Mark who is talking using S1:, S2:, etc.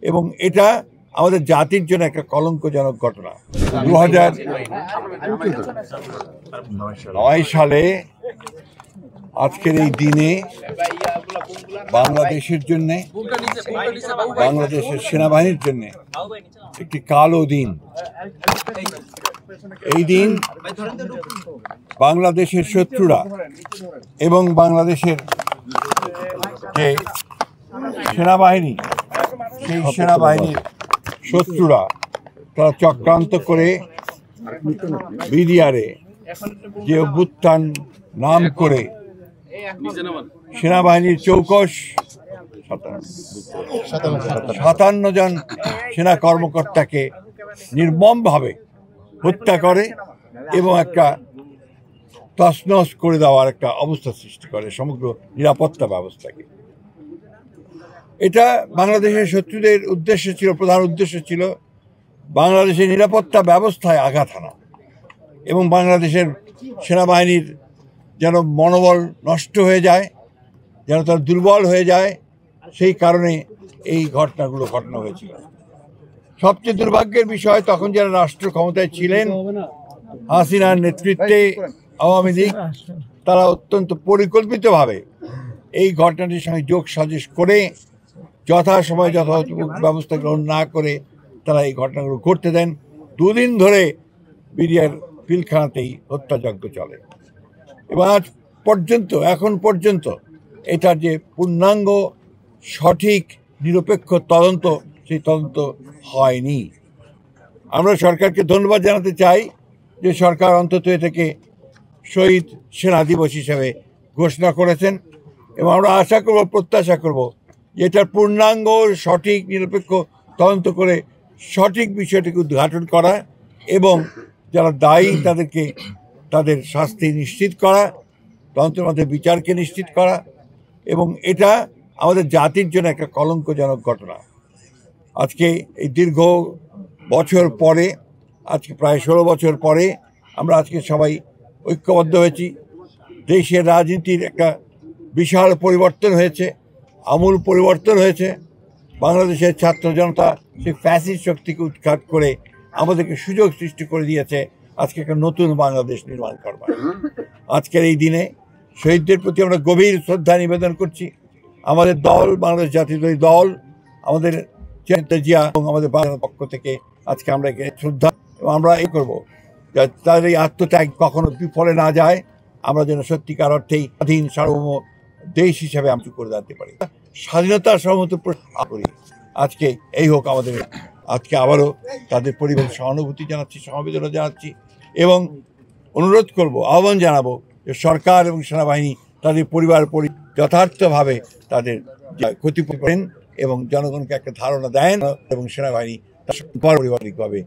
S1: এবং এটা আমাদের জাতির জন্য একটা কলঙ্কজনক ঘটনা। 2009 সালে আজকের এই দিনে বাংলাদেশের জন্য, বাংলাদেশের সেনাবাহিনীর জন্য একটি কালো দিন। এই দিন বাংলাদেশের শত্রুরা এবং বাংলাদেশের যে সেনাবাহিনী, সেই সেনাবাহিনীর শত্রুরা তারা চক্রান্ত করে বিডিআরে যে অভ্যুত্থান নাম করে সেনাবাহিনীর চৌকস 57 জন সেনা কর্মকর্তাকে নির্মমভাবে হত্যা করে এবং একটা তছনছ করে দেওয়ার একটা অবস্থা সৃষ্টি করে সমগ্র নিরাপত্তা ব্যবস্থাকে। এটা বাংলাদেশের শত্রুদের উদ্দেশ্য ছিল, প্রধান উদ্দেশ্য ছিল বাংলাদেশের নিরাপত্তা ব্যবস্থায় আঘাত হানা এবং বাংলাদেশের সেনাবাহিনীর যেন মনোবল নষ্ট হয়ে যায়, যেন তার দুর্বল হয়ে যায়, সেই কারণে এই ঘটনা হয়েছিল। সবচেয়ে দুর্ভাগ্যের বিষয়, তখন যারা রাষ্ট্র ক্ষমতায় ছিলেন, হাসিনার নেতৃত্বে আওয়ামী লীগ, তারা অত্যন্ত পরিকল্পিতভাবে এই ঘটনাটির সঙ্গে যোগ সাজশ করে যথাসময়ে যথাযথ ব্যবস্থা গ্রহণ না করে তারা এই ঘটনাগুলো ঘটতে দেন। 2 দিন ধরে বিডিআর পিলখানাতেই হত্যাযজ্ঞ চলে এবং আজ পর্যন্ত, এখন পর্যন্ত এটার যে পূর্ণাঙ্গ সঠিক নিরপেক্ষ তদন্ত, সেই তদন্ত হয়নি। আমরা সরকারকে ধন্যবাদ জানাতে চাই যে সরকার অন্তত এটাকে শহীদ সেনা দিবস হিসেবে ঘোষণা করেছেন এবং আমরা আশা করব, প্রত্যাশা করব যে এটার পূর্ণাঙ্গ সঠিক নিরপেক্ষ তদন্ত করে সঠিক বিষয়টিকে উদ্ঘাটন করা এবং যারা দায়ী তাদেরকে তাদের শাস্তি নিশ্চিত করা, তদন্তের মধ্যে বিচারকে নিশ্চিত করা। এবং এটা আমাদের জাতির জন্য একটা কলঙ্কজনক ঘটনা। আজকে এই দীর্ঘ বছর পরে, আজকে প্রায় 16 বছর পরে আমরা আজকে সবাই ঐক্যবদ্ধ হয়েছি। দেশের রাজনীতির একটা বিশাল পরিবর্তন হয়েছে, আমূল পরিবর্তন হয়েছে। বাংলাদেশের ছাত্র জনতা সেই ফ্যাসিস্ট শক্তিকে উৎখাত করে আমাদেরকে সুযোগ সৃষ্টি করে দিয়েছে আজকে একটা নতুন বাংলাদেশ নির্মাণ করবার। আজকের এই দিনে শহীদদের প্রতি আমরা গভীর শ্রদ্ধা নিবেদন করছি। আমাদের দল, বাংলাদেশ জাতীয়তাবাদী দল, আমাদের জিয়া এবং আমাদের বাংলার পক্ষ থেকে আজকে আমরা একে শ্রদ্ধা, এবং আমরা এই করবো তাদের এই আত্মত্যাগ কখনো বিফলে না যায়, আমরা যেন সত্যিকার অর্থেই স্বাধীন সার্বভৌম দেশ হিসাবে আমরা করে দাঁড়াতে পারি, স্বাধীনতার সর্বত করি। আজকে এই হোক আমাদের, আজকে আবারও তাদের পরিবারের সহানুভূতি জানাচ্ছি, সমবেদনা জানাচ্ছি এবং অনুরোধ করব, আহ্বান জানাবো যে সরকার এবং সেনাবাহিনী তাদের পরিবার যথার্থভাবে তাদের ক্ষতিপূরণ করেন এবং জনগণকে একটা ধারণা দেন এবং সেনাবাহিনী তার পারিবারিকভাবে